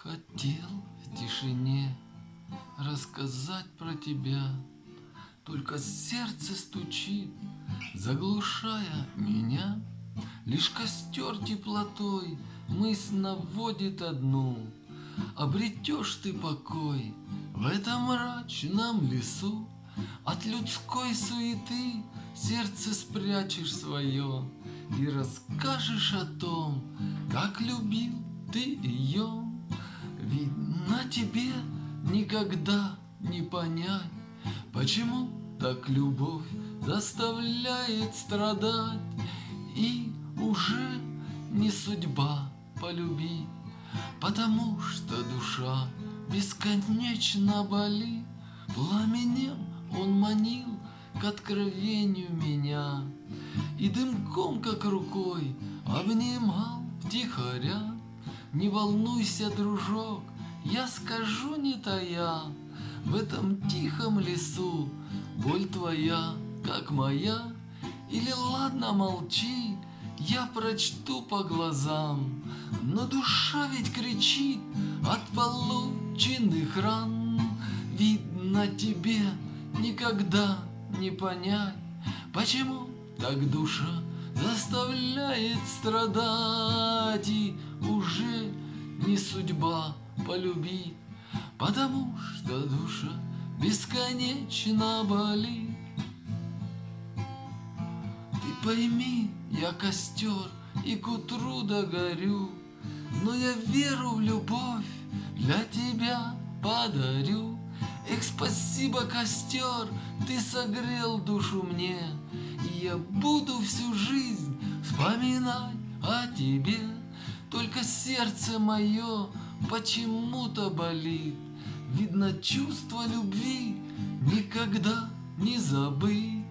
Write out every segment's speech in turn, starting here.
Хотел в тишине рассказать про тебя, только сердце стучит, заглушая меня. Лишь костер теплотой мысль наводит одну: обретешь ты покой в этом мрачном лесу. От людской суеты сердце спрячешь свое и расскажешь о том, как любил ты ее. Ведь на тебе никогда не понять, почему так любовь заставляет страдать. И уже не судьба полюбить, потому что душа бесконечно болит. Пламенем он манил к откровению меня и дымком, как рукой, обнимал втихаря. Не волнуйся, дружок, я скажу не тая, в этом тихом лесу боль твоя, как моя. Или ладно, молчи, я прочту по глазам, но душа ведь кричит от полученных ран. Видно, тебе никогда не понять, почему так душа заставляет страдать. И уже не судьба полюбить, потому что душа бесконечно болит. Ты пойми, я костер и к утру догорю, но я веру в любовь для тебя подарю. Эх, спасибо, костер, ты согрел душу мне, и я буду всю жизнь вспоминать о тебе. Только сердце мое почему-то болит, видно, чувство любви никогда не забыть.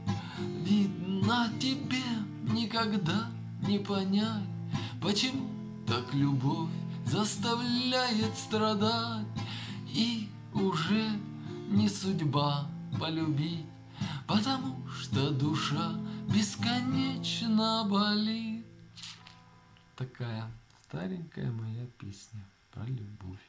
Видно, тебе никогда не понять, почему так любовь заставляет страдать. И уже не судьба полюбить, потому что душа бесконечно болит. Такая старенькая моя песня про любовь.